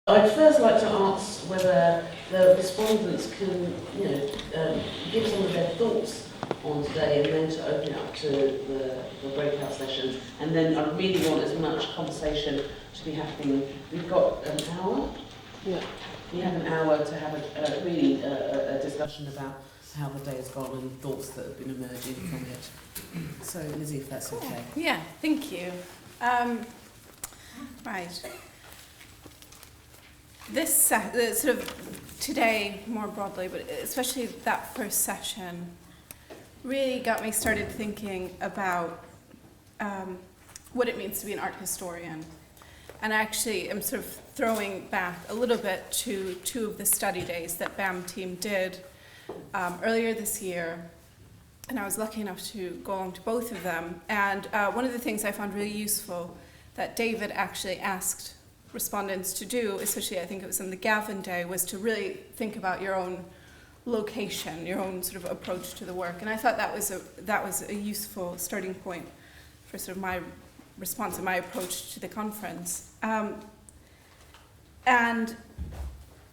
I'd first like to ask whether the respondents can, give some of their thoughts on today, and then to open it up to the breakout sessions. And then I really want as much conversation to be happening. We've got an hour. Yeah. We have an hour to have a discussion about how the day has gone and thoughts that have been emerging from it. So, Lizzie, if that's okay. Yeah, thank you. Right. This sort of today more broadly, but especially that first session, really got me started thinking about what it means to be an art historian. And actually, I'm sort of throwing back a little bit to two of the study days that BAM team did earlier this year. And I was lucky enough to go along to both of them. And one of the things I found really useful that David actually asked respondents to do, especially I think it was on the Gavin Day, was to really think about your own location, your own sort of approach to the work. And I thought that was a useful starting point for sort of my response and my approach to the conference. And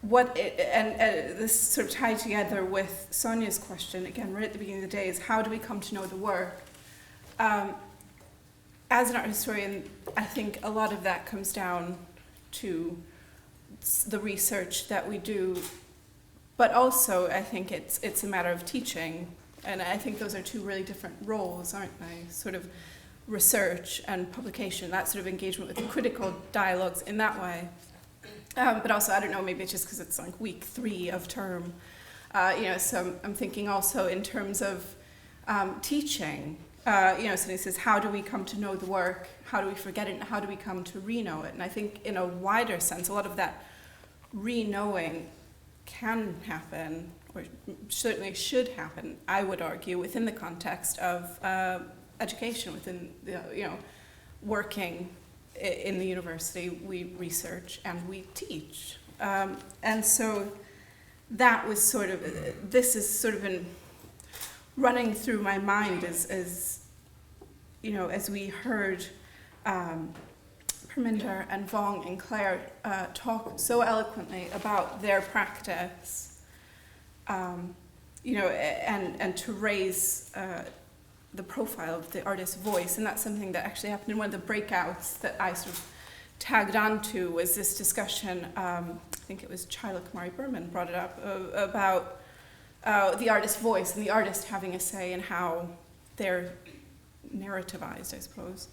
this sort of tied together with Sonia's question, again, right at the beginning of the day, is how do we come to know the work? As an art historian, I think a lot of that comes down to the research that we do, but also I think it's a matter of teaching, and I think those are two really different roles, aren't they? Sort of research and publication, that sort of engagement with the critical dialogues in that way. But also, I don't know, maybe it's just because it's like week 3 of term, so I'm thinking also in terms of teaching. Somebody says, how do we come to know the work? How do we forget it? And how do we come to re-know it? And I think in a wider sense, a lot of that re-knowing can happen, or certainly should happen, I would argue, within the context of education, within, working in the university. We research and we teach. And so that was sort of, this has sort of been running through my mind as we heard Parminder and Vong and Claire talk so eloquently about their practice, and to raise the profile of the artist's voice. And that's something that actually happened in one of the breakouts that I sort of tagged onto, was this discussion, I think it was Chila Kumari Berman brought it up, about the artist's voice and the artist having a say in how they're narrativized, I suppose.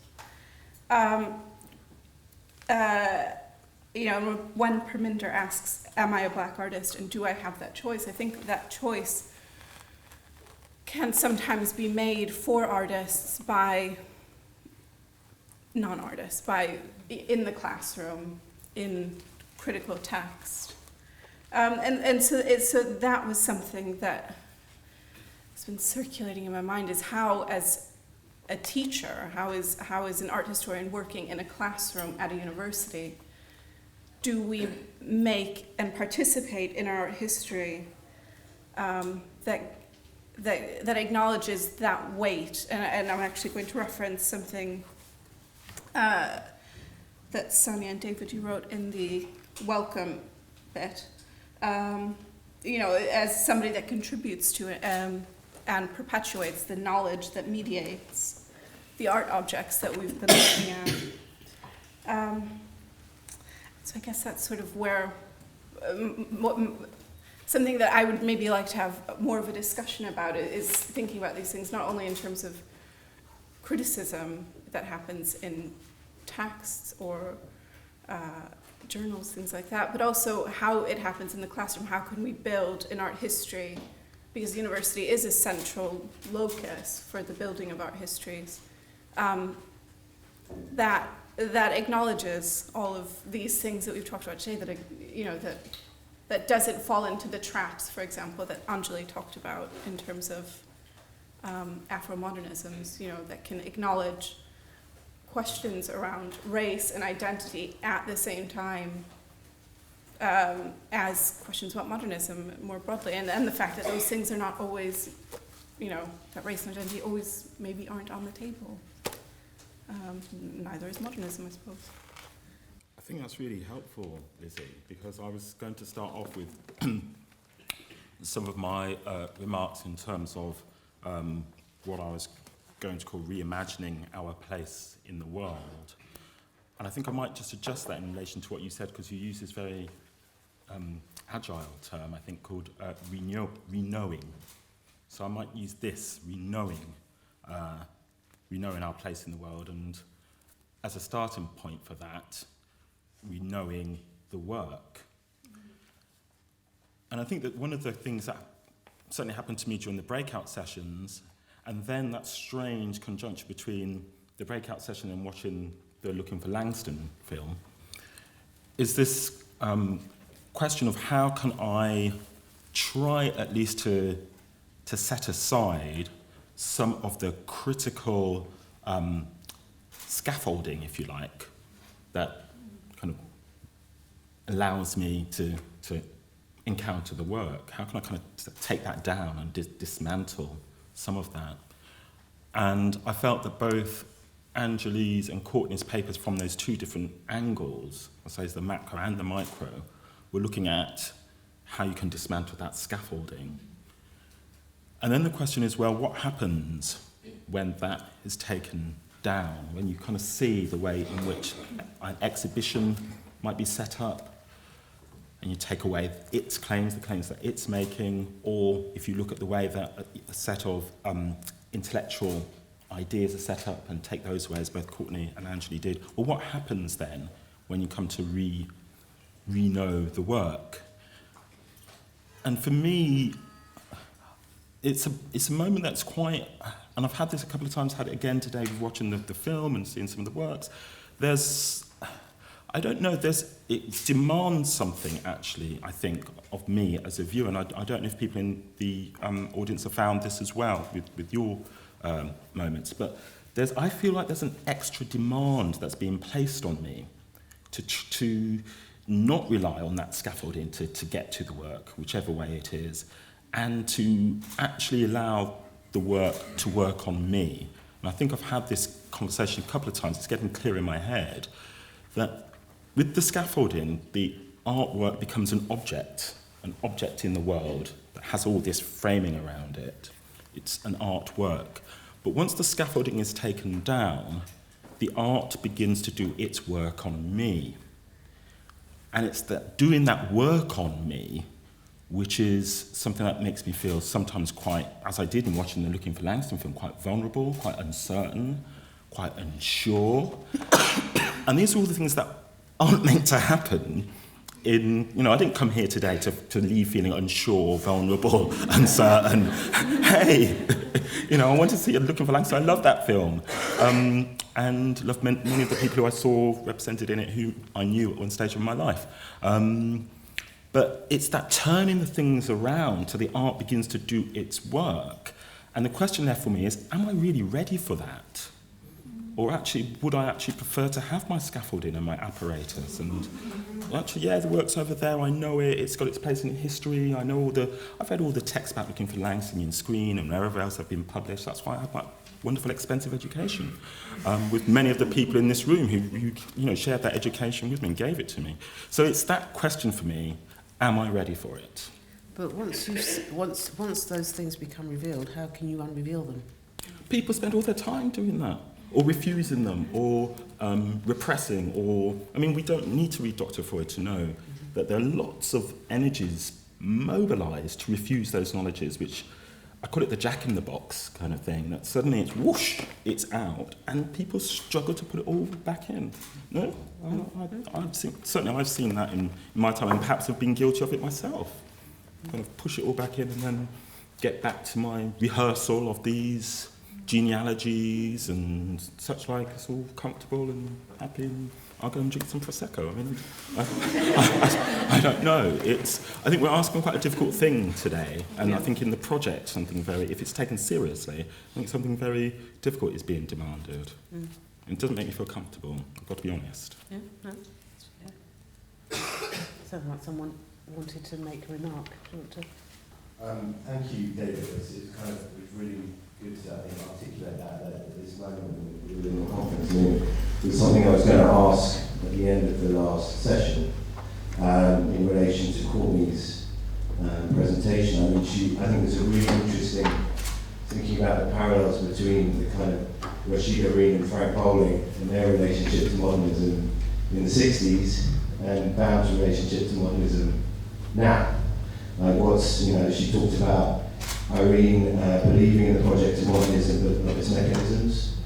When Parminder asks, am I a black artist and do I have that choice? I think that choice can sometimes be made for artists by non-artists, in the classroom, in critical text. So that was something that has been circulating in my mind, is how, as a teacher, how is an art historian working in a classroom at a university, do we make and participate in our history that acknowledges that weight? And I'm actually going to reference something that Sonia and David, you wrote in the welcome bit. As somebody that contributes to it and perpetuates the knowledge that mediates the art objects that we've been looking at. So I guess that's sort of where something that I would maybe like to have more of a discussion about is thinking about these things not only in terms of criticism that happens in texts or journals, things like that, but also how it happens in the classroom. How can we build an art history? Because the university is a central locus for the building of art histories. That acknowledges all of these things that we've talked about today, that doesn't fall into the traps, for example, that Anjali talked about in terms of Afro-modernisms, that can acknowledge questions around race and identity at the same time as questions about modernism more broadly, and the fact that those things are not always, that race and identity always maybe aren't on the table. Neither is modernism, I suppose. I think that's really helpful, Lizzie, because I was going to start off with some of my remarks in terms of what I was going to call reimagining our place in the world. And I think I might just adjust that in relation to what you said, because you use this very agile term, I think, called renowing. So I might use this, renowing our place in the world, and as a starting point for that, renowing the work. And I think that one of the things that certainly happened to me during the breakout sessions, and then that strange conjunction between the breakout session and watching the Looking for Langston film, is this question of how can I try at least to set aside some of the critical scaffolding, if you like, that kind of allows me to encounter the work. How can I kind of take that down and dismantle some of that? And I felt that both Anjali's and Courtney's papers from those two different angles, I suppose the macro and the micro, were looking at how you can dismantle that scaffolding. And then the question is, well, what happens when that is taken down, when you kind of see the way in which an exhibition might be set up, and you take away its claims, the claims that it's making, or if you look at the way that a set of intellectual ideas are set up and take those away, as both Courtney and Anjali did, or what happens then when you come to re-know the work? And for me, it's a moment that's quite, and I've had this a couple of times, had it again today with watching the film and seeing some of the works. It demands something, actually, I think, of me as a viewer, and I don't know if people in the audience have found this as well with your moments, but I feel like there's an extra demand that's being placed on me to not rely on that scaffolding to get to the work, whichever way it is, and to actually allow the work to work on me. And I think I've had this conversation a couple of times, it's getting clear in my head, that with the scaffolding, the artwork becomes an object in the world that has all this framing around it. It's an artwork. But once the scaffolding is taken down, the art begins to do its work on me. And it's that doing that work on me which is something that makes me feel sometimes quite, as I did in watching the Looking for Langston film, quite vulnerable, quite uncertain, quite unsure. And these are all the things that aren't meant to happen in, I didn't come here today to leave feeling unsure, vulnerable, uncertain. Hey, I wanted to see Looking for Langston. I love that film. And loved many of the people who I saw represented in it who I knew at one stage of my life. But it's that turning the things around till the art begins to do its work. And the question there for me is, am I really ready for that? Or actually, would I actually prefer to have my scaffolding and my apparatus? And actually, the work's over there, I know it, it's got its place in history, I've read all the texts about Looking for Langston in Screen and wherever else have been published. That's why I have my wonderful, expensive education with many of the people in this room who shared that education with me and gave it to me. So it's that question for me, am I ready for it? But once those things become revealed, how can you unreveal them? People spend all their time doing that, or refusing them, or repressing, we don't need to read Dr. Freud to know that there are lots of energies mobilised to refuse those knowledges, which I call it the jack-in-the-box kind of thing, that suddenly it's whoosh, it's out, and people struggle to put it all back in. No? I've seen that in my time, and perhaps have been guilty of it myself. Kind of push it all back in and then get back to my rehearsal of these genealogies and such like. It's all comfortable and happy, and I'll go and drink some Prosecco. I don't know. I think we're asking quite a difficult thing today, and I think in the project, if it's taken seriously, I think something very difficult is being demanded. It doesn't make me feel comfortable, I've got to be honest. Yeah, no. Sounds like someone wanted to make a remark. Do you want to? Thank you, David. It's really good to, I think, articulate that at this moment within the conference. I mean, it was something I was going to ask at the end of the last session in relation to Courtney's presentation. I mean, I think it's a really interesting thinking about the parallels between the kind of Rashida Reen and Frank Bowling and their relationship to modernism in the 60s and Bow's relationship to modernism now. Like she talked about Irene believing in the project of modernism but not its mechanisms,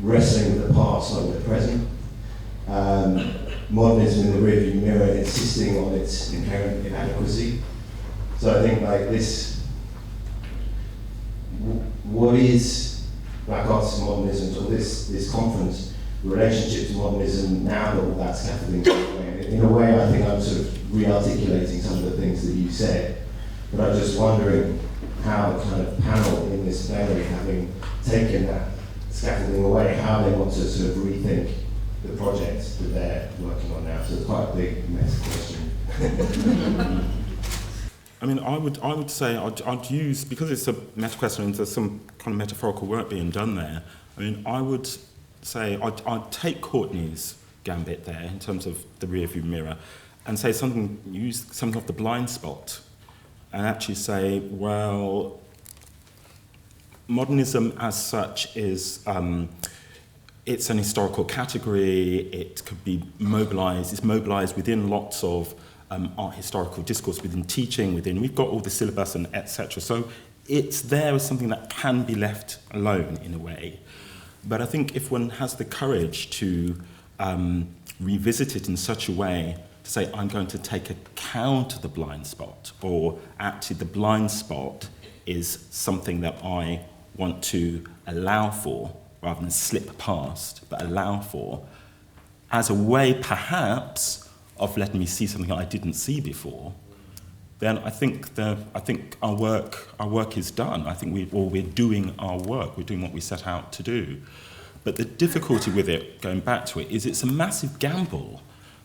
wrestling with the past, not with the present, modernism in the rearview mirror insisting on its inherent inadequacy. So I think like this, what is Black Artists and Modernism, or this conference, the relationship to modernism now that all that scaffolding is away? In a way, I think I'm sort of re-articulating some of the things that you said, but I'm just wondering how the kind of panel in this plenary, having taken that scaffolding away, how they want to sort of rethink the project that they're working on now. So it's quite a big mess question. I mean, I would say I'd use, because it's a meta question and there's some kind of metaphorical work being done there, I mean, I would say I'd take Courtney's gambit there in terms of the rearview mirror and say use something off the blind spot and actually say, well, modernism as such is, it's an historical category, it could be mobilised, it's mobilised within lots of art historical discourse, within teaching, we've got all the syllabus and etc. So it's there as something that can be left alone in a way. But I think if one has the courage to revisit it in such a way to say, I'm going to take account of the blind spot, or actually the blind spot is something that I want to allow for, rather than slip past, but allow for, as a way perhaps of letting me see something that I didn't see before, then I think our work is done. I think we're doing our work, we're doing what we set out to do. But the difficulty with it, going back to it, is it's a massive gamble.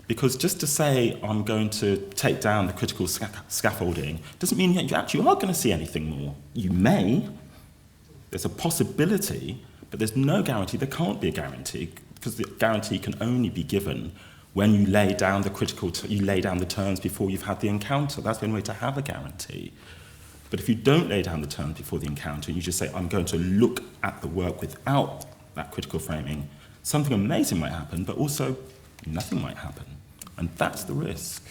Because just to say I'm going to take down the critical scaffolding doesn't mean that you actually are going to see anything more. You may, there's a possibility, but there's no guarantee, there can't be a guarantee, because the guarantee can only be given when you lay down you lay down the terms before you've had the encounter. That's the only way to have a guarantee. But if you don't lay down the terms before the encounter, and you just say, I'm going to look at the work without that critical framing, something amazing might happen, but also nothing might happen. And that's the risk.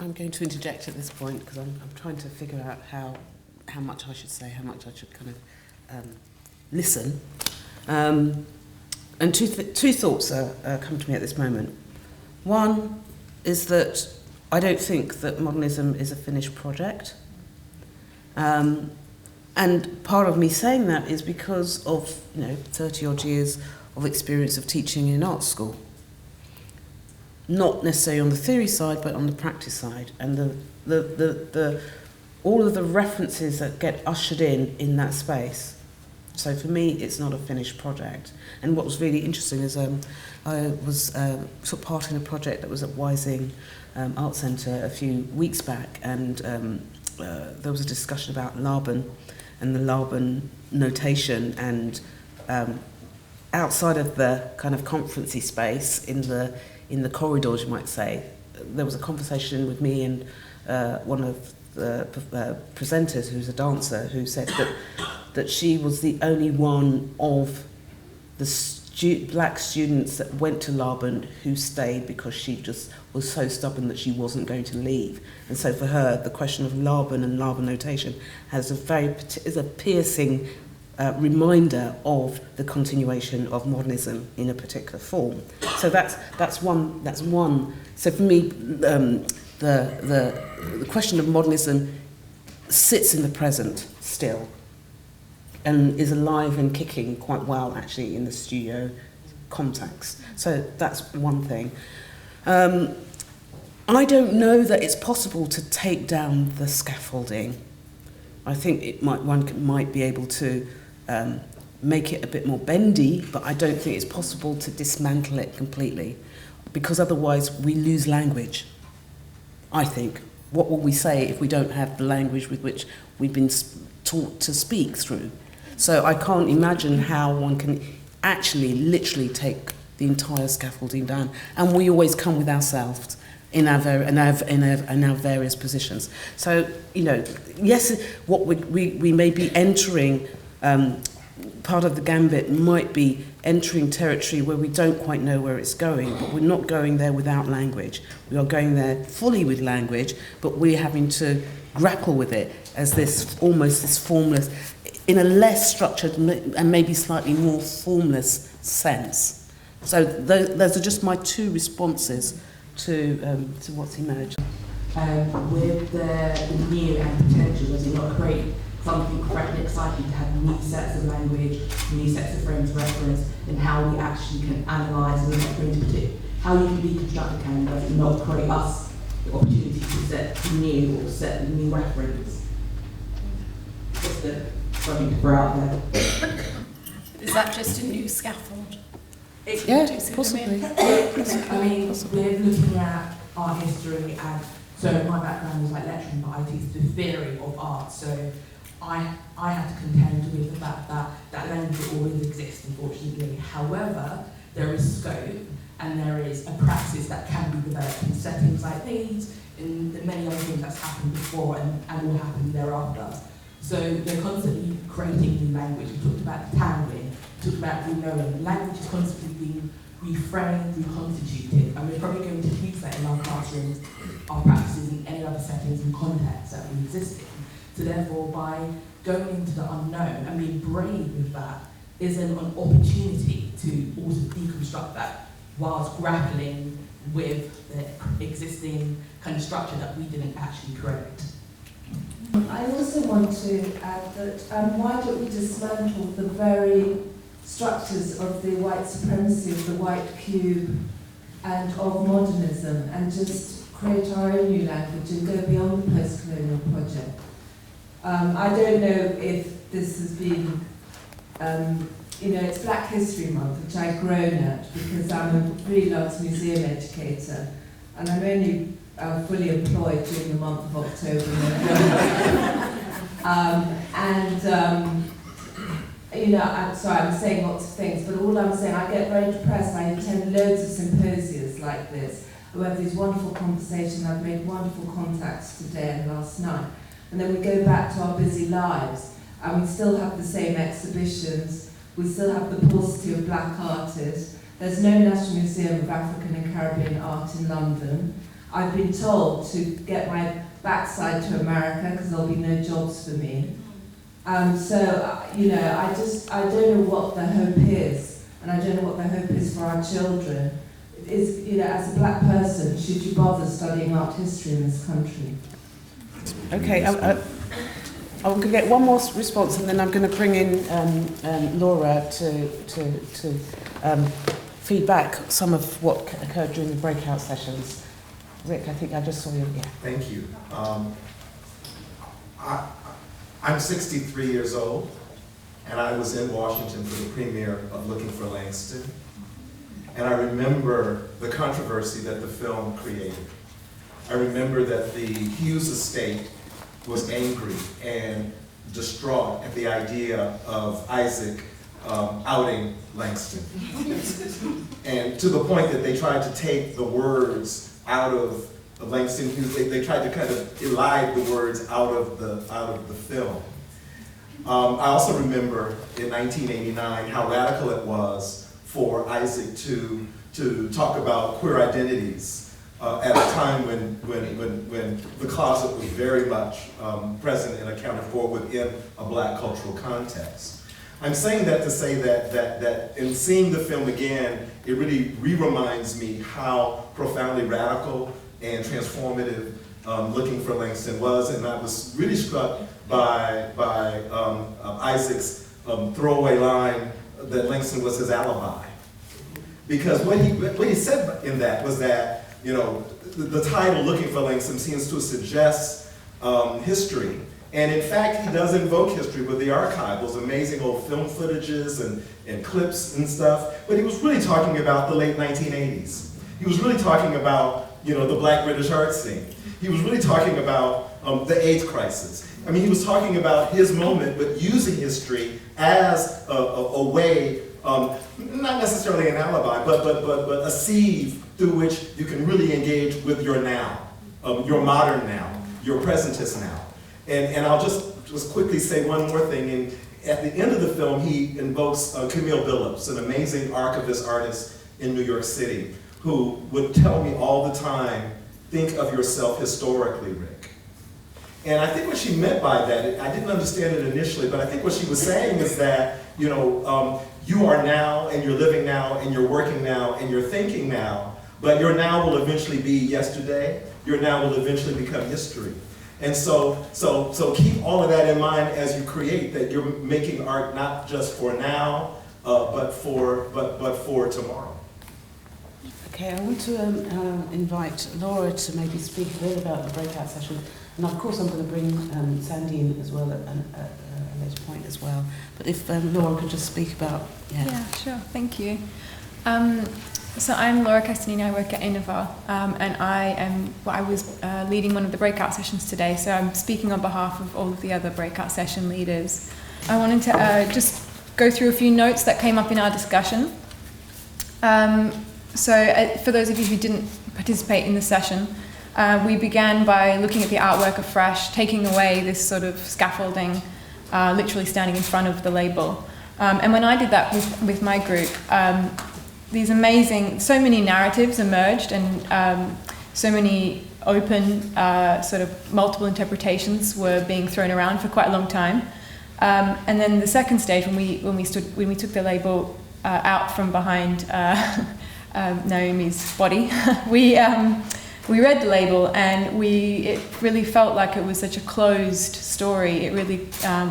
I'm going to interject at this point because I'm trying to figure out how much I should say, how much I should kind of listen. And two thoughts come to me at this moment. One is that I don't think that modernism is a finished project. And part of me saying that is because of 30 odd years of experience of teaching in art school. Not necessarily on the theory side, but on the practice side. And the all of the references that get ushered in that space. So for me, it's not a finished project. And what was really interesting is I was sort of part in a project that was at Wising Art Centre a few weeks back, and there was a discussion about Laban and the Laban notation, and outside of the kind of conferencey space, in the corridors, you might say, there was a conversation with me and one of the presenters, who's a dancer, who said that she was the only one of the black students that went to Laban who stayed because she just was so stubborn that she wasn't going to leave. And so for her, the question of Laban and Laban notation is a piercing reminder of the continuation of modernism in a particular form. So that's one. So for me, the question of modernism sits in the present still, and is alive and kicking quite well actually in the studio context. So that's one thing. I don't know that it's possible to take down the scaffolding. I think one might be able to make it a bit more bendy, but I don't think it's possible to dismantle it completely, because otherwise we lose language. I think what will we say if we don't have the language with which we've been taught to speak through? So I can't imagine how one can actually literally take the entire scaffolding down. And we always come with ourselves in our various positions. So, you know, yes, what we may be entering, part of the gambit might be entering territory where we don't quite know where it's going, but we're not going there without language. We are going there fully with language, but we're having to grapple with it as this almost this formless, in a less structured and maybe slightly more formless sense. So those are just my two responses to what's emerged. With the new and potential, does it not create something fresh and exciting to have new sets of language, new sets of frames of reference, and how we actually can analyse and not go into it? How you can deconstruct a canon, does it not create us the opportunity to set new or set a new reference? Just something to throw out there. Is that just a new scaffold? Yeah, possibly. I mean, we're looking at art history, and so my background is like lecturing, but I teach the theory of art. So I had to contend with the fact that that language will always exist, unfortunately. However, there is scope and there is a praxis that can be developed in settings like these, in the many other things that's happened before and will happen thereafter. So they're constantly creating new language. We talked about tangling, we talked about re-knowing. Language is constantly being reframed, reconstituted, and we're probably going to use that in our classrooms, our practices, in any other settings and contexts that we exist in. So therefore, by going into the unknown and being brave with that is an opportunity to also deconstruct that whilst grappling with the existing kind of structure that we didn't actually create. I also want to add that why don't we dismantle the very structures of the white supremacy, of the white cube, and of modernism, and just create our own new language and go beyond the post-colonial project. I don't know if this has been, you know, it's Black History Month, which I've grown at because I'm a freelance museum educator, and I'm only fully employed during the month of October and November. You know, I'm sorry, I'm saying lots of things, but all I'm saying, I get very depressed. I attend loads of symposiums like this. I have these wonderful conversations. I've made wonderful contacts today and last night. And then we go back to our busy lives, and we still have the same exhibitions. We still have the paucity of black artists. There's no National Museum of African and Caribbean Art in London. I've been told to get my backside to America because there'll be no jobs for me. So, you know, I don't know what the hope is, and I don't know what the hope is for our children. Is, you know, as a black person, should you bother studying art history in this country? Okay, I'm going to get one more response, and then I'm going to bring in Laura to feedback some of what occurred during the breakout sessions. Rick, I think I just saw you. Yeah. Thank you. I'm 63 years old, and I was in Washington for the premiere of Looking for Langston. And I remember the controversy that the film created. I remember that the Hughes estate was angry and distraught at the idea of Isaac outing Langston. And to the point that they tried to take the words out of Langston Hughes. They tried to kind of elide the words out of the film. I also remember in 1989 how radical it was for Isaac to talk about queer identities at a time when the closet was very much present and accounted for within a black cultural context. I'm saying that to say that in seeing the film again, it really re-reminds me how profoundly radical and transformative Looking for Langston was, and I was really struck by Isaac's throwaway line that Langston was his alibi. Because what he said in that was that, you know, the title Looking for Langston seems to suggest history. And in fact, he does invoke history with the archive, those amazing old film footages and clips and stuff. But he was really talking about the late 1980s. He was really talking about the Black British art scene. He was really talking about the AIDS crisis. I mean, he was talking about his moment, but using history as a way, not necessarily an alibi, but a sieve through which you can really engage with your now, your modern now, your presentist now. And I'll just quickly say one more thing. And at the end of the film, he invokes Camille Billups, an amazing archivist artist in New York City, who would tell me all the time, think of yourself historically, Rick. And I think what she meant by that, I didn't understand it initially, but I think what she was saying is that, you are now, and you're living now, and you're working now, and you're thinking now, but your now will eventually be yesterday, your now will eventually become history. And so keep all of that in mind as you create, that you're making art not just for now, but for tomorrow. Okay, I want to invite Laura to maybe speak a bit about the breakout session. And of course I'm going to bring Sandy in as well at a later point as well. But if Laura could just speak about, Yeah, sure, thank you. So I'm Laura Castagnini, I work at Innova, and I was leading one of the breakout sessions today, so I'm speaking on behalf of all of the other breakout session leaders. I wanted to just go through a few notes that came up in our discussion. So for those of you who didn't participate in the session, we began by looking at the artwork afresh, taking away this sort of scaffolding, literally standing in front of the label. And when I did that with my group, these amazing, so many narratives emerged, and so many open, sort of multiple interpretations were being thrown around for quite a long time. And then the second stage, when we took the label out from behind Naomi's body, we read the label, and it really felt like it was such a closed story. It really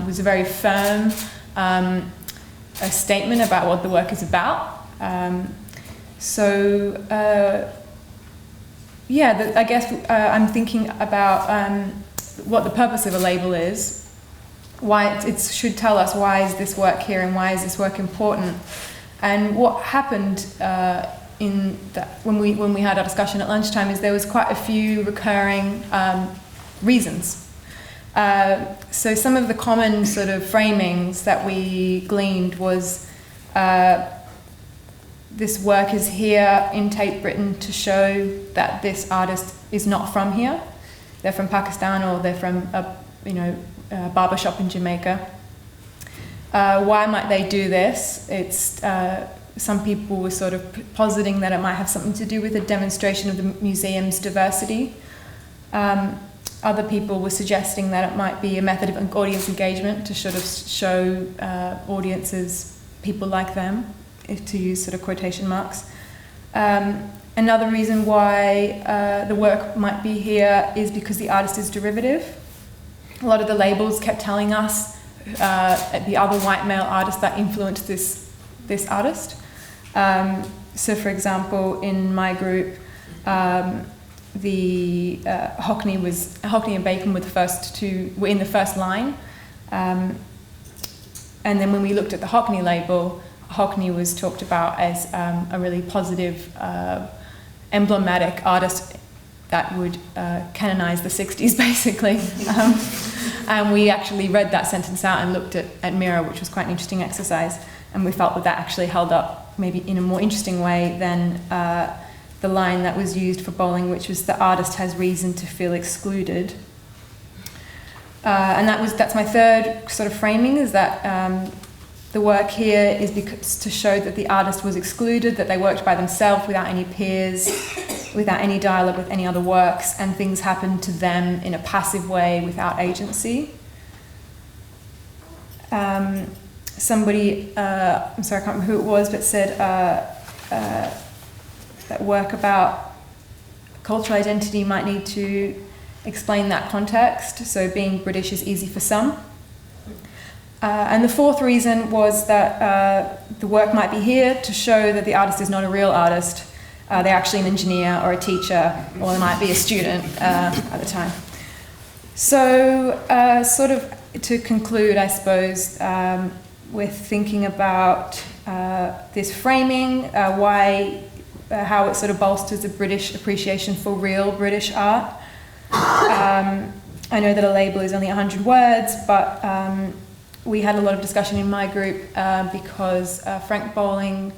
was a very firm a statement about what the work is about. I guess I'm thinking about what the purpose of a label is, why it should tell us why is this work here and why is this work important. And what happened when we had our discussion at lunchtime is there was quite a few recurring reasons. So some of the common sort of framings that we gleaned was this work is here in Tate Britain to show that this artist is not from here. They're from Pakistan, or they're from a barbershop in Jamaica. Why might they do this? It's some people were sort of positing that it might have something to do with a demonstration of the museum's diversity. Other people were suggesting that it might be a method of audience engagement to sort of show audiences people like them, to use sort of quotation marks. Another reason why the work might be here is because the artist is derivative. A lot of the labels kept telling us the other white male artists that influenced this artist. So for example, in my group, the Hockney and Bacon were were in the first line. And then when we looked at the Hockney label, Hockney was talked about as a really positive, emblematic artist that would canonize the 60s, basically. And we actually read that sentence out and looked at Mirror, which was quite an interesting exercise, and we felt that actually held up maybe in a more interesting way than the line that was used for Bowling, which was the artist has reason to feel excluded. And that's my third sort of framing, is that the work here is to show that the artist was excluded, that they worked by themselves without any peers, without any dialogue with any other works, and things happened to them in a passive way without agency. Somebody, I'm sorry, I can't remember who it was, but said that work about cultural identity might need to explain that context, so being British is easy for some. And the fourth reason was that the work might be here to show that the artist is not a real artist. They're actually an engineer or a teacher, or they might be a student at the time. So sort of to conclude, I suppose, with thinking about this framing, why how it sort of bolsters a British appreciation for real British art. I know that a label is only 100 words, but we had a lot of discussion in my group because the Frank Bowling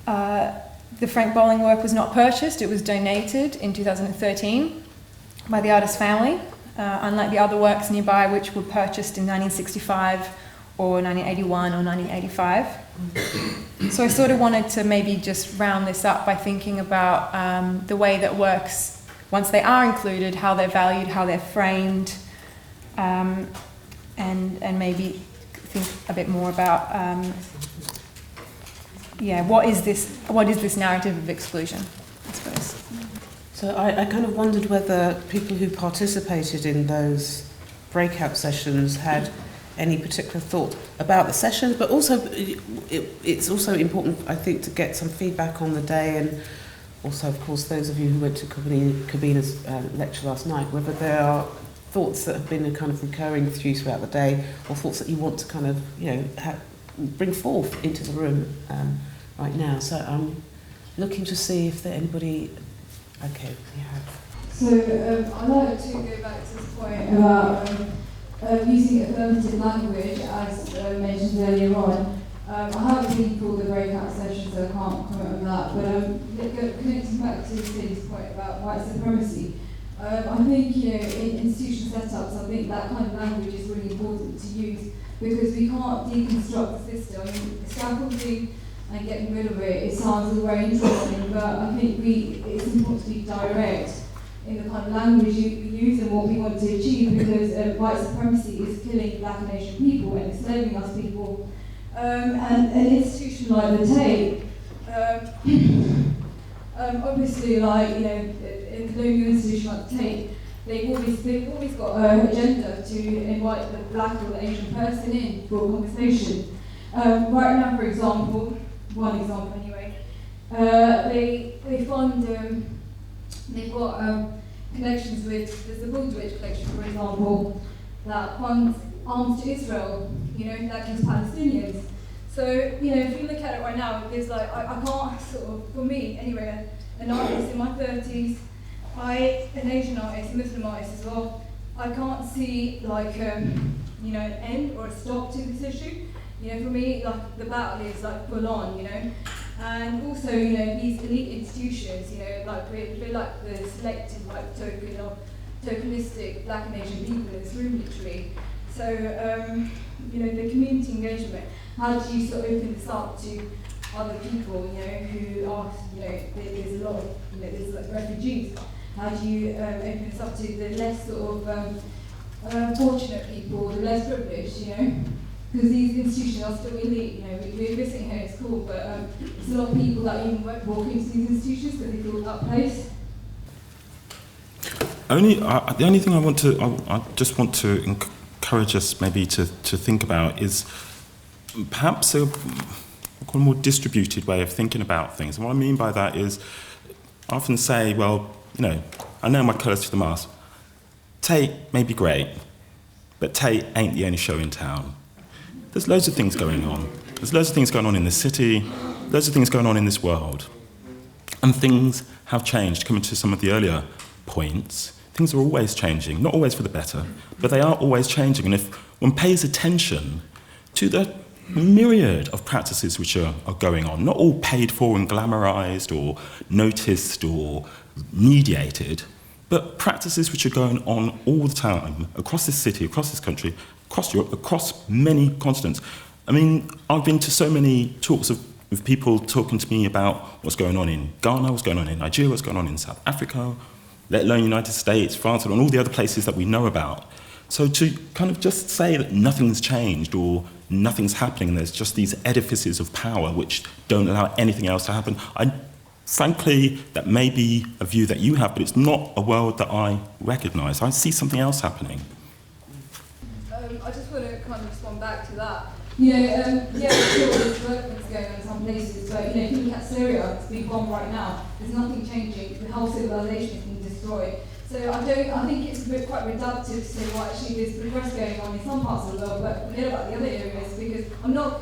work was not purchased, it was donated in 2013 by the artist's family, unlike the other works nearby which were purchased in 1965 or 1981 or 1985. So I sort of wanted to maybe just round this up by thinking about the way that works, once they are included, how they're valued, how they're framed, and maybe think a bit more about what is this narrative of exclusion, I suppose. So I kind of wondered whether people who participated in those breakout sessions had any particular thought about the sessions, but also it's also important, I think, to get some feedback on the day, and also, of course, those of you who went to Kabina's lecture last night, whether there are thoughts that have been a kind of recurring through throughout the day, or thoughts that you want to kind of, bring forth into the room right now. So I'm looking to see if there anybody. Okay, you have. So I'd like to go back to this point about using affirmative language, as mentioned earlier on. I haven't been called the breakout session, so I can't comment on that. But connecting back to Cindy's point about white supremacy, I think in institutional setups, I think that kind of language is really important to use, because we can't deconstruct the system. I mean, scaffolding and getting rid of it sounds all very interesting, but I think it's important to be direct in the kind of language we use and what we want to achieve, because white supremacy is killing Black and Asian people and enslaving us people. And an institution like the Tate, obviously, like, in a colonial institution like the Tate, they've always got an agenda to invite the Black or the Asian person in for a conversation. Right now, for example, one example anyway, they fund, they've got connections with, there's the Baldwin collection, for example, that funds arms to Israel, that gives Palestinians. So, if you look at it right now, there's like, I can't sort of, for me anyway, an artist in my 30s, an Asian artist, a Muslim artist as well, I can't see like, an end or a stop to this issue. For me, like, the battle is like full on, and also, these elite institutions, like we're like the selected, like tokenistic Black and Asian people in this room, literally. So, the community engagement, how do you sort of open this up to other people, who are, there's a lot of, there's like refugees. How do you open this up to the less sort of fortunate people, the less privileged, Because these institutions are still elite, we're sitting here, it's cool, but there's a lot of people that even walk into these institutions because they feel out of place. The only thing I just want to encourage us maybe to think about is perhaps a more distributed way of thinking about things. And what I mean by that is, I often say, well, I know my colours to the mast. Tate may be great, but Tate ain't the only show in town. There's loads of things going on. There's loads of things going on in the city, loads of things going on in this world. And things have changed. Coming to some of the earlier points, things are always changing, not always for the better, but they are always changing. And if one pays attention to the myriad of practices which are going on, not all paid for and glamorized or noticed or mediated, but practices which are going on all the time across this city, across this country, across Europe, across many continents. I mean, I've been to so many talks with people talking to me about what's going on in Ghana, what's going on in Nigeria, what's going on in South Africa, let alone United States, France, and all the other places that we know about. So to kind of just say that nothing's changed or nothing's happening and there's just these edifices of power which don't allow anything else to happen, frankly, that may be a view that you have, but it's not a world that I recognise. I see something else happening. I just want to kind of respond back to that. Sure, there's developments going on in some places, but if you look at Syria, it's being bombed right now. There's nothing changing. The whole civilization is being destroyed. So I think it's quite reductive to say, well, actually there's progress going on in some parts of the world, but forget about the other areas, because I'm not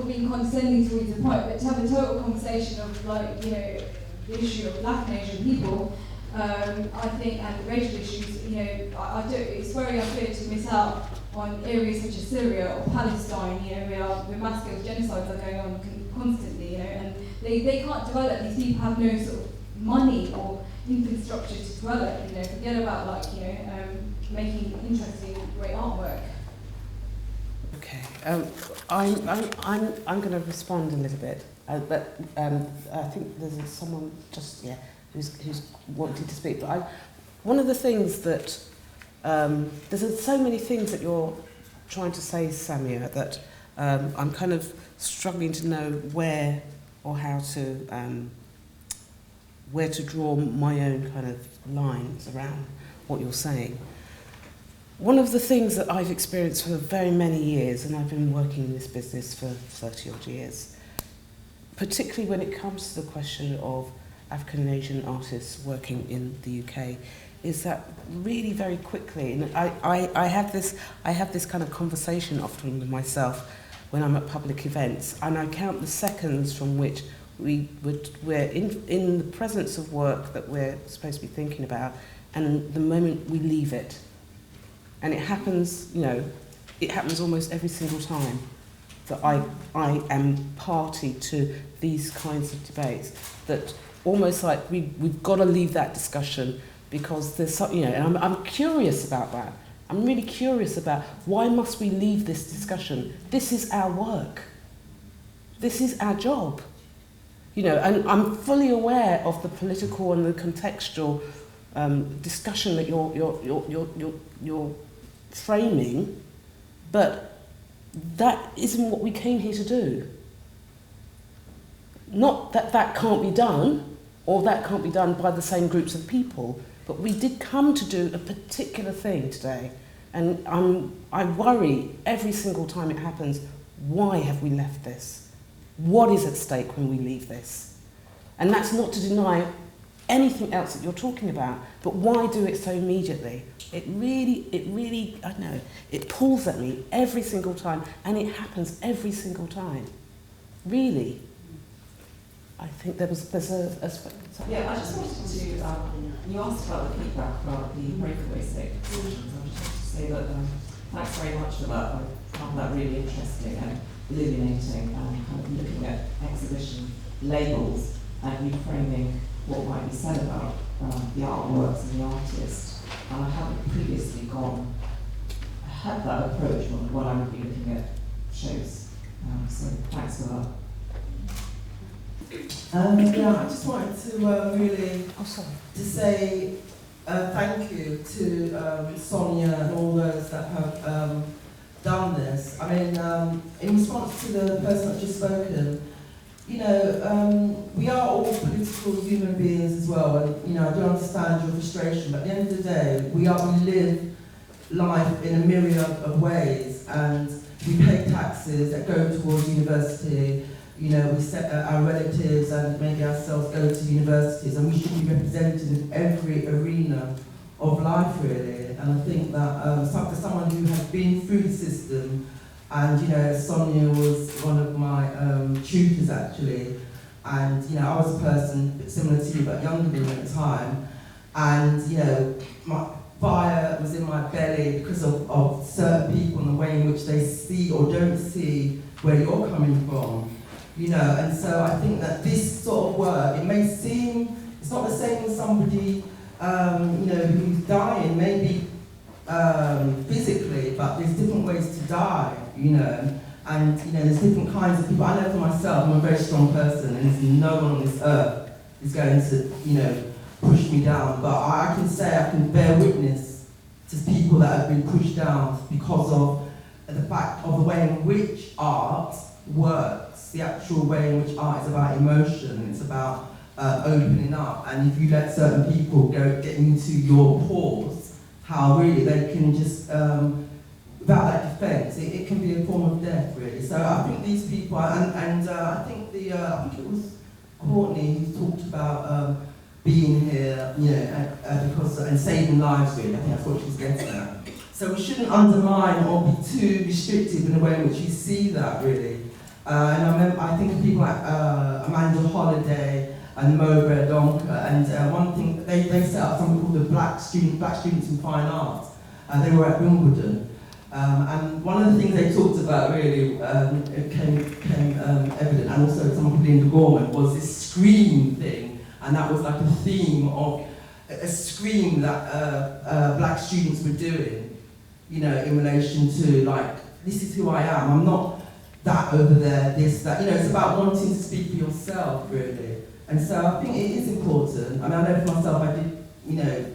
being condescending towards the point, but to have a total conversation of like, you know, the issue of Black and Asian people, I think, and the racial issues, you know, it's very unfair to miss out on areas such as Syria or Palestine, you know, where mass-scale genocides are going on constantly, you know, and they can't develop. These people have no sort of money or infrastructure to develop, you know, forget about like, you know, making interesting, great artwork. Okay, I'm going to respond a little bit, but I think there's someone just who's wanted to speak. But one of the things that there's so many things that you're trying to say, Samia, that I'm kind of struggling to know where or how to where to draw my own kind of lines around what you're saying. One of the things that I've experienced for very many years, and I've been working in this business for 30 odd years, particularly when it comes to the question of African and Asian artists working in the UK, is that really very quickly, and I have this kind of conversation often with myself when I'm at public events, and I count the seconds from which we're in the presence of work that we're supposed to be thinking about, and the moment we leave it. And it happens, you know, it happens almost every single time that I am party to these kinds of debates, that almost like we've got to leave that discussion because there's something, you know, and I'm curious about that. I'm really curious about why must we leave this discussion? This is our work. This is our job. You know, and I'm fully aware of the political and the contextual discussion that you're framing, but that isn't what we came here to do. Not that that can't be done, or that can't be done by the same groups of people, but we did come to do a particular thing today, and I worry every single time it happens, why have we left this? What is at stake when we leave this? And that's not to deny anything else that you're talking about, but why do it so immediately? It really, I don't know, it pulls at me every single time, and it happens every single time. Really. I think there's a yeah, I just wanted to, you asked about the feedback about the breakaway sessions. I just wanted to say that thanks very much for that. I found that really interesting and illuminating, and kind of looking at exhibition labels and reframing what might be said about the artworks and the artist. And I haven't previously had that approach when I would be looking at shows. So thanks for that. Yeah, I just wanted to really to say thank you to Sonia and all those that have done this. I mean, in response to the person that's just spoken, you know, we are all political human beings as well, and you know, I do understand your frustration, but at the end of the day, we live life in a myriad of ways, and we pay taxes that go towards university. You know, we set our relatives and maybe ourselves go to universities, and we should be represented in every arena of life, really. And I think that for someone who has been through the system, and you know, Sonia was one of my tutors actually, and you know, I was a person similar to you but younger than me at the time, and you know, my fire was in my belly because of certain people and the way in which they see or don't see where you're coming from. You know, and so I think that this sort of work, it may seem, it's not the same as somebody, you know, who's dying, maybe physically, but there's different ways to die, you know, and, you know, there's different kinds of people. I know for myself, I'm a very strong person, and there's no one on this earth is going to, you know, push me down, but I can say I can bear witness to people that have been pushed down because of the fact of the way in which art works, the actual way in which art is about emotion, it's about opening up, and if you let certain people get into your pores, how really they can just, without that defence, it can be a form of death, really. So I think these people, and I think I think it was Courtney who talked about being here, you know, because, and saving lives, really. I think that's what she's getting at. So we shouldn't undermine or be too restrictive in the way in which we see that, really. And I think of people like Amanda Holliday and Mowbray Donker, and one thing, they set up something called the Black Students in Fine Arts. They were at Wimbledon. And one of the things they talked about really came evident, and also someone called Linda Gorman, was this scream thing, and that was like a theme of a scream that black students were doing, you know, in relation to like, this is who I am, I'm not that over there, this, that, you know, it's about wanting to speak for yourself, really. And so I think it is important. I mean, I know for myself, I did, you know,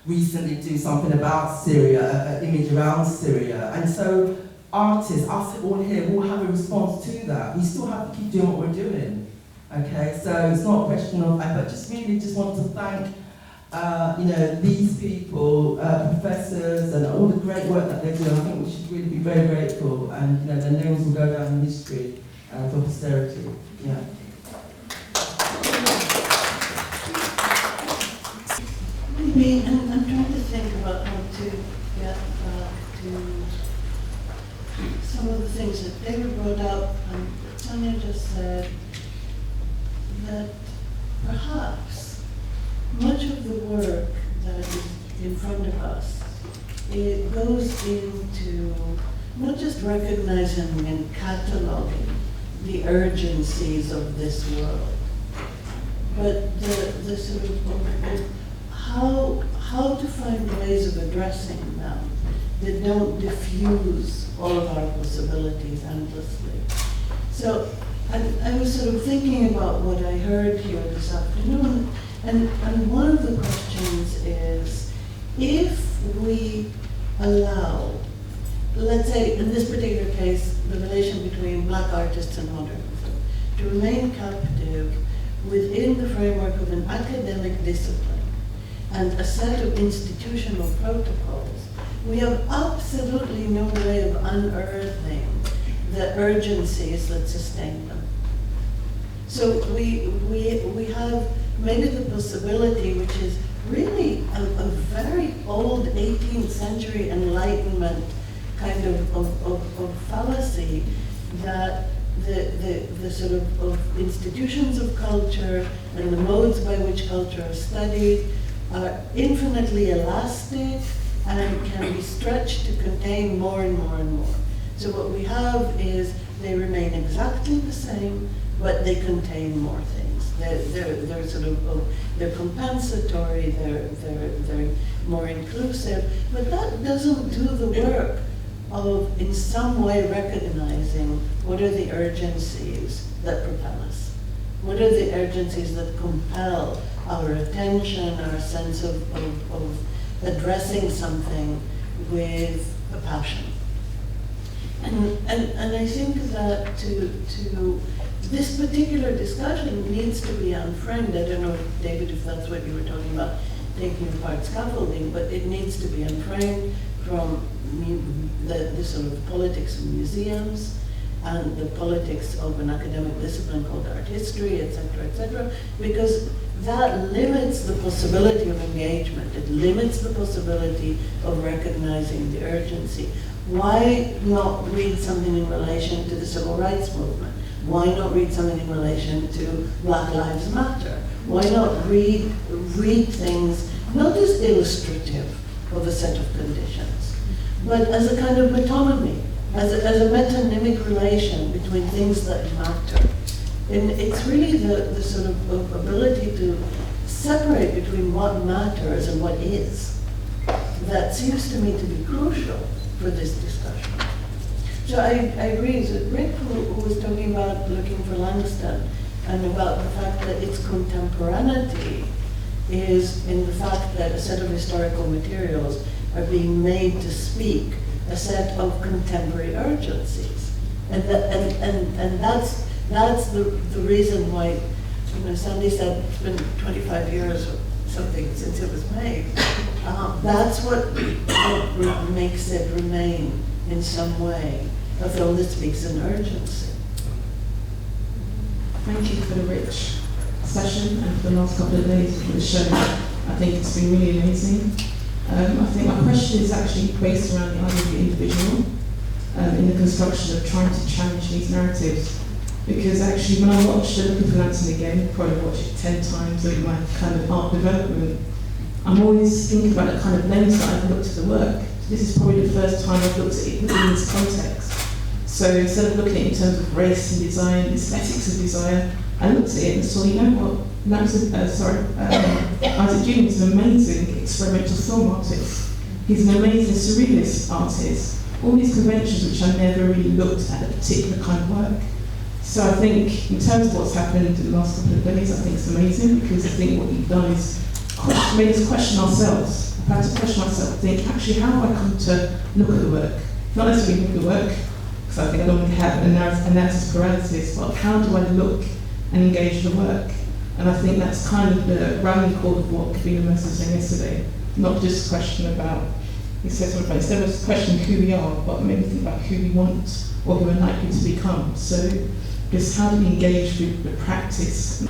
recently do something about Syria, an image around Syria. And so artists, us all here, will have a response to that. We still have to keep doing what we're doing. Okay, so it's not a question of, but just really just want to thank you know, these people, professors, and all the great work that they're doing. I think we should really be very grateful, and you know, their names will go down in history for posterity. Yeah. Maybe, and I'm trying to think about how to get back to some of the things that David brought up, and Sonia just said, that perhaps much of the work that is in front of us, it goes into not just recognizing and cataloging the urgencies of this world, but the sort of how to find ways of addressing them that don't diffuse all of our possibilities endlessly. So I was sort of thinking about what I heard here this afternoon, and one of the questions is, if we allow, let's say in this particular case, the relation between black artists and modernism, to remain captive within the framework of an academic discipline and a set of institutional protocols, we have absolutely no way of unearthing the urgencies that sustain them. So we have maybe the possibility, which is really a very old 18th century Enlightenment kind of fallacy, that the sort of institutions of culture and the modes by which culture is studied are infinitely elastic and can be stretched to contain more and more and more. So what we have is they remain exactly the same, but they contain more things. They're sort of they're compensatory. They're more inclusive. But that doesn't do the work of in some way recognizing what are the urgencies that propel us. What are the urgencies that compel our attention, our sense of addressing something with a passion. And I think that to this particular discussion needs to be unframed. I don't know, David, if that's what you were talking about, taking apart scaffolding, but it needs to be unframed from the sort of politics of museums and the politics of an academic discipline called art history, et cetera, because that limits the possibility of engagement. It limits the possibility of recognizing the urgency. Why not read something in relation to the civil rights movement? Why not read something in relation to Black Lives Matter? Why not read things not as illustrative of a set of conditions, but as a kind of metonymy, as a metonymic relation between things that matter? And it's really the sort of ability to separate between what matters and what is that seems to me to be crucial for this discussion. So I agree with Rick, who was talking about looking for Langston, and about the fact that its contemporaneity is in the fact that a set of historical materials are being made to speak a set of contemporary urgencies. And that's the reason why, you know, Sandy said it's been 25 years or something since it was made. That's what makes it remain in some way a film that speaks in urgency. Thank you for the rich session and for the last couple of days for the show. I think it's been really amazing. I think my question is actually based around the idea of the individual. in the construction of trying to challenge these narratives. Because actually, when I watched Looking for Langston again, probably watched it 10 times over my kind of art development, I'm always thinking about the kind of lens that I've looked at the work. This is probably the first time I've looked at it within this context. So instead of looking at it in terms of race and design, aesthetics of desire, I looked at it and saw, you know what, Langston, Isaac Newton is an amazing experimental film artist. He's an amazing surrealist artist. All these conventions which I never really looked at a particular kind of work. So I think, in terms of what's happened in the last couple of days, I think it's amazing, because I think what you've done is made us question ourselves. I've had to question myself, think, actually, how do I come to look at the work? Not necessarily look at the work, because I think I don't want to have analysis paralysis, but how do I look and engage the work? And I think that's kind of the rounding chord of what could be the message saying yesterday. Not just a question about, instead of a question who we are, but maybe think about who we want or who we're likely to become. So just how do we engage with the practice?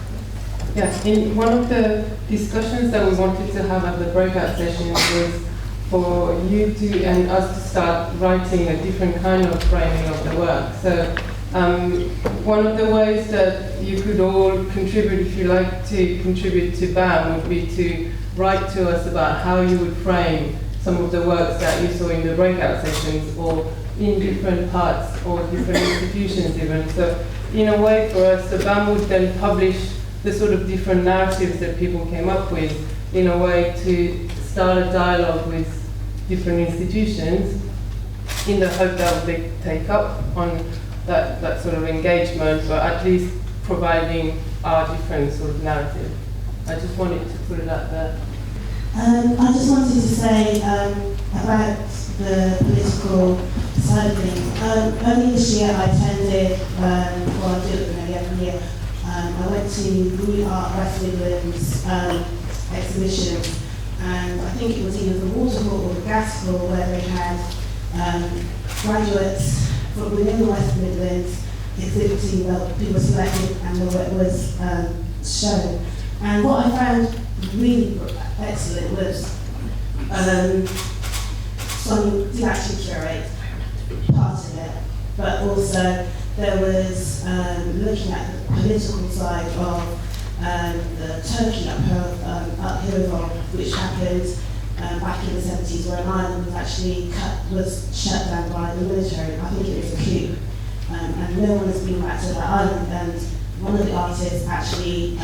Yeah, in one of the discussions that we wanted to have at the breakout sessions was for you to and us to start writing a different kind of framing of the work. So one of the ways that you could all contribute, if you like to contribute to BAM, would be to write to us about how you would frame some of the works that you saw in the breakout sessions or in different parts or different institutions even. So in a way for us, the BAM would then publish the sort of different narratives that people came up with in a way to start a dialogue with different institutions in the hope that they take up on that sort of engagement, but at least providing our different sort of narrative. I just wanted to put it out there. I just wanted to say about the political side of things. Earlier this year I attended, well I do it nearly every year, I went to New Art West Midlands exhibition, and I think it was either the Waterhall or the Gas Hall where they had graduates from within the West Midlands exhibiting well, people selected and the work was shown. And what I found really excellent was Sonia did actually curate part of it, but also there was looking at the political side of the Turkey uphill revolt, which happened back in the 70s, where an island was actually was shut down by the military. I think it was a coup, and no one has been back to that island. And one of the artists actually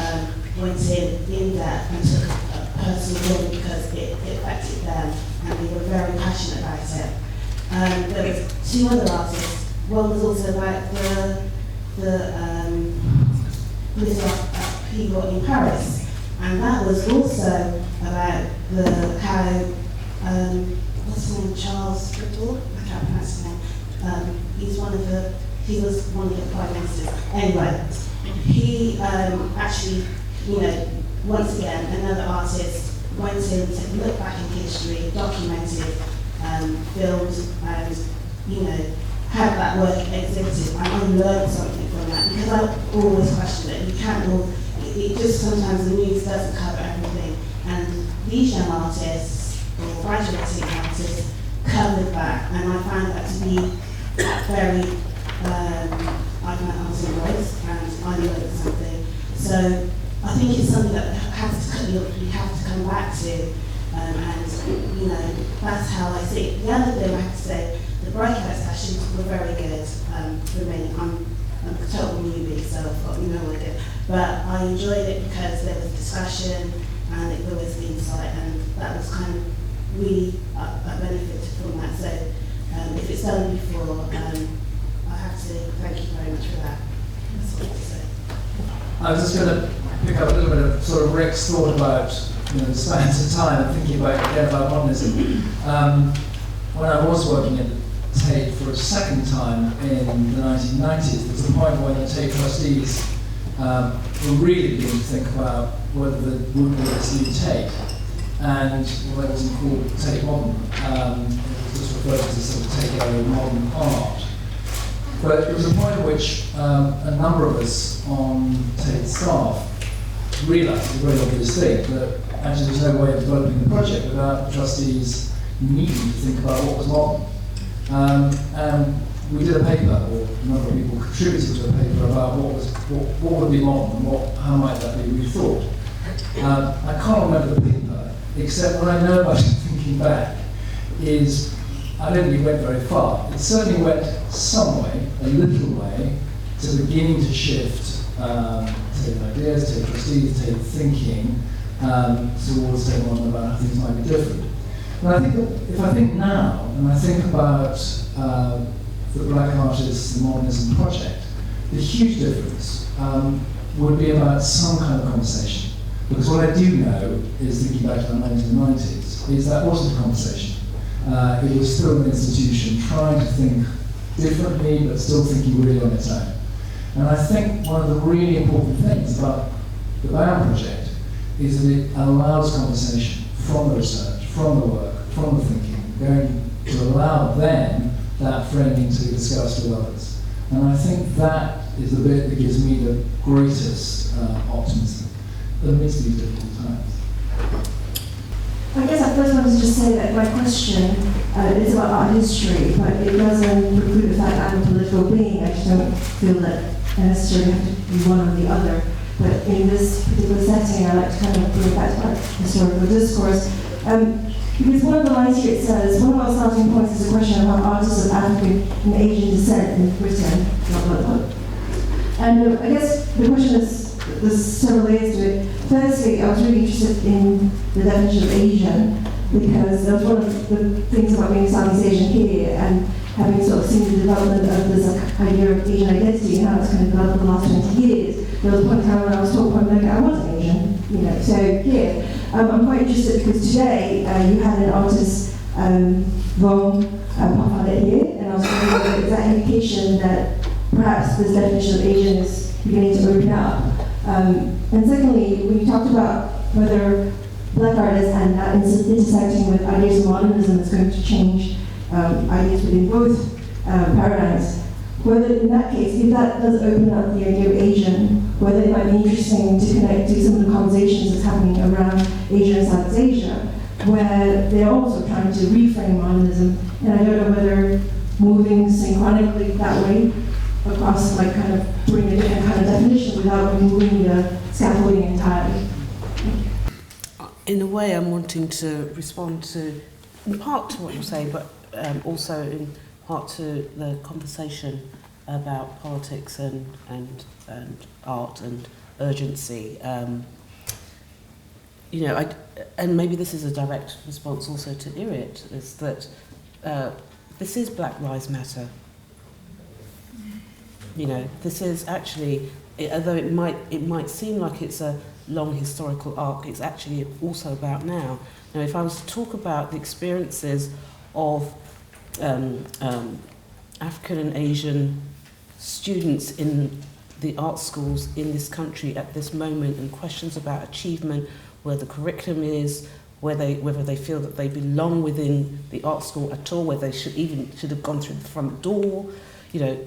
went in there and took a personal role because it affected them, and they were very passionate about it. There was two other artists. One was also about the political upheaval in Paris, and that was also about how what's his name, Charles Riddle? I can't pronounce his name. He was one of the prime ministers. Anyway, he actually, once again, another artist went in to look back in history, documented, filmed, and had that work exhibited. And I learned something from that, because I always question it. You can't all, it just sometimes the news doesn't cover everything. And these young artists, or graduating artists, covered that, and I found that to be very, I found I was embraced, and I learned something. So I think it's something that we have to come back to, and that's how I see it. The other thing I have to say, the breakout sessions were very good for me. I'm a total newbie, so I've got no idea. But I enjoyed it because there was discussion and there was the insight, and that was kind of really a benefit from that. So if it's done before, I have to thank you very much for that. That's all I have to say. I was just going to pick up a little bit of sort of Rick's thought about the spans of time and thinking about modernism. When I was working at Tate for a second time in the 1990s, there was a point when the Tate trustees were really beginning to think about whether they would be able to leave Tate, and well, it wasn't called Tate Modern, it was just referred to as sort of Tate area of modern art. But it was a point at which a number of us on Tate staff realised a very obvious thing, that actually there's no way of developing the project without the trustees needing to think about what was modern. And we did a paper, or a number of people contributed to a paper about what would be modern and how might that be rethought. I can't remember the paper, except what I know about it thinking back is I don't think it went very far. It certainly went some way, a little way, to beginning to shift take ideas, take trustees, take thinking towards taking on about how things might be different. And I think that if I think now, and I think about the Black Artists, the Modernism project, the huge difference would be about some kind of conversation. Because what I do know is, thinking back to the 1990s, is that wasn't a conversation. It was still an institution trying to think differently, but still thinking really on its own. And I think one of the really important things about the Bound project is that it allows conversation from the research, from the work, from the thinking, going to allow then that framing to be discussed with others. And I think that is the bit that gives me the greatest optimism amidst these difficult times. I guess I first wanted to just say that my question is about art history, but it doesn't preclude the fact that I'm a political being. I just don't feel that I necessarily have to be one or the other. But in this particular setting, I like to kind of bring back to historical discourse. Because one of the lines here it says, one of our starting points is a question about artists of African and Asian descent in Britain, blah, blah, blah. And I guess the question is, there's several layers to it. Firstly, I was really interested in the definition of Asian, because that was one of the things about being a Southeast Asian kid and having sort of seen the development of this idea of Asian identity and how it's kind of developed in the last 20 years. There was a point in time when I was told point blank I wasn't Asian, you know. So yeah, I'm quite interested because today you had an artist, Vong Pafale here, and I was wondering is that an indication that perhaps this definition of Asian is beginning to open up. And secondly, when you talked about whether Black artists and that intersecting with ideas of modernism is going to change ideas within both paradigms, whether in that case, if that does open up the idea of Asian, whether it might be interesting to connect to some of the conversations that's happening around Asia and Southeast Asia, where they're also trying to reframe modernism, and I don't know whether moving synchronically that way across, like, kind of bring a different kind of definition without removing the scaffolding entirely. In a way, I'm wanting to respond to, in part to what you're saying, but also in part to the conversation about politics and art and urgency. You know, and maybe this is a direct response also to Irit, is that this is Black Lives Matter. You know, this is actually, although it might seem like it's a long historical arc, it's actually also about now. Now, if I was to talk about the experiences of African and Asian students in the art schools in this country at this moment, and questions about achievement, where the curriculum is, whether they feel that they belong within the art school at all, whether they should have gone through the front door, you know.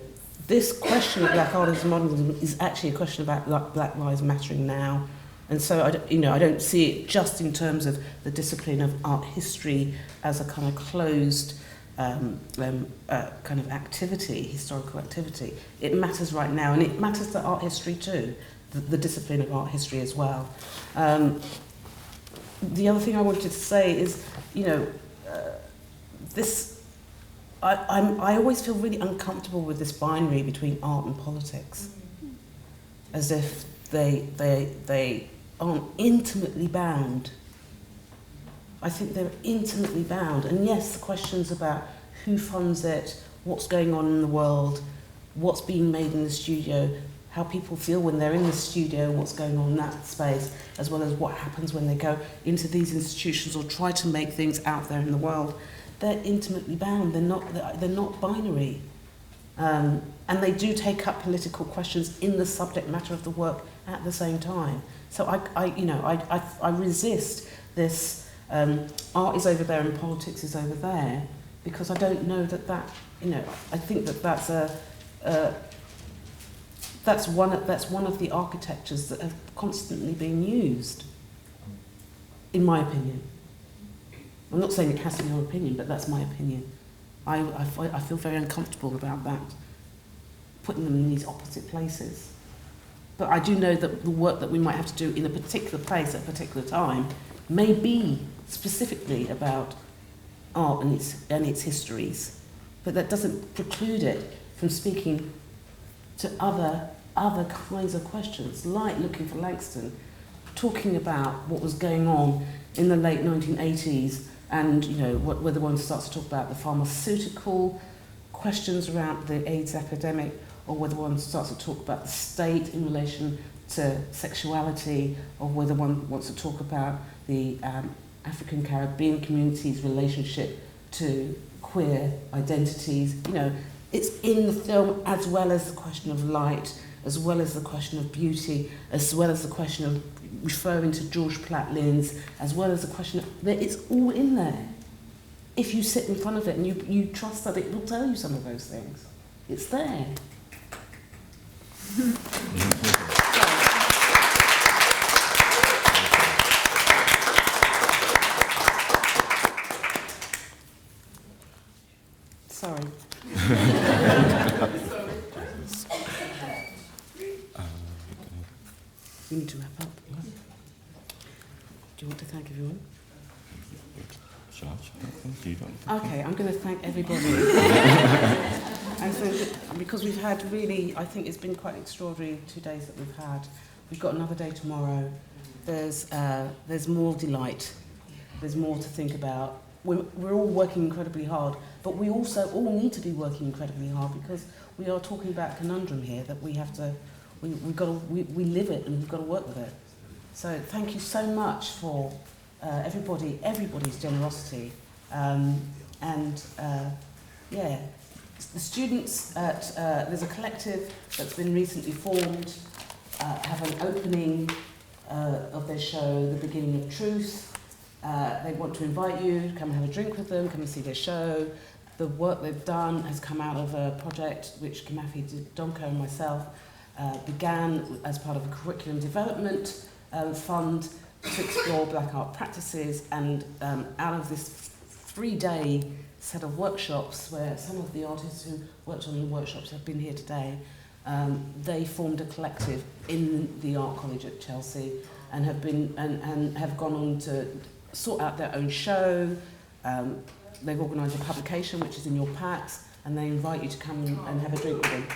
This question of Black artists and modernism is actually a question about Black lives mattering now. And so, I don't see it just in terms of the discipline of art history as a kind of closed kind of activity, historical activity. It matters right now, and it matters to art history too, the discipline of art history as well. The other thing I wanted to say is, you know, I always feel really uncomfortable with this binary between art and politics, as if they aren't intimately bound. I think they're intimately bound, and yes, the questions about who funds it, what's going on in the world, what's being made in the studio, how people feel when they're in the studio, what's going on in that space, as well as what happens when they go into these institutions or try to make things out there in the world. They're intimately bound. They're not binary, and they do take up political questions in the subject matter of the work at the same time. So I resist this. Art is over there and politics is over there, because I don't know that I think that's one of the architectures that have constantly been used, in my opinion. I'm not saying it has to be your opinion, but that's my opinion. I feel very uncomfortable about that, putting them in these opposite places. But I do know that the work that we might have to do in a particular place at a particular time may be specifically about art and its histories, but that doesn't preclude it from speaking to other kinds of questions, like looking for Langston, talking about what was going on in the late 1980s, and whether one starts to talk about the pharmaceutical questions around the AIDS epidemic, or whether one starts to talk about the state in relation to sexuality, or whether one wants to talk about the African Caribbean community's relationship to queer identities. It's in the film, as well as the question of light, as well as the question of beauty, as well as the question of referring to George Platt Lynn's, as well as the question of, it's all in there. If you sit in front of it and you trust that it will tell you some of those things. It's there. Sorry. We need to wrap up. Do you want to thank everyone? Okay, I'm going to thank everybody. And so, because we've had really, I think it's been quite extraordinary 2 days that we've had. We've got another day tomorrow. There's more delight. There's more to think about. We're all working incredibly hard, but we also all need to be working incredibly hard, because we are talking about a conundrum here that we have to, we live it, and we've got to work with it. So thank you so much for everybody's generosity, the students at there's a collective that's been recently formed, have an opening of their show, The Beginning of Truth. They want to invite you to come and have a drink with them, come and see their show. The work they've done has come out of a project which Kamafi Donko and myself began as part of a curriculum development fund to explore black art practices, and out of this 3-day set of workshops, where some of the artists who worked on the workshops have been here today, they formed a collective in the Art College at Chelsea, and have been and have gone on to sort out their own show. They've organised a publication which is in your packs, and they invite you to come and have a drink with them.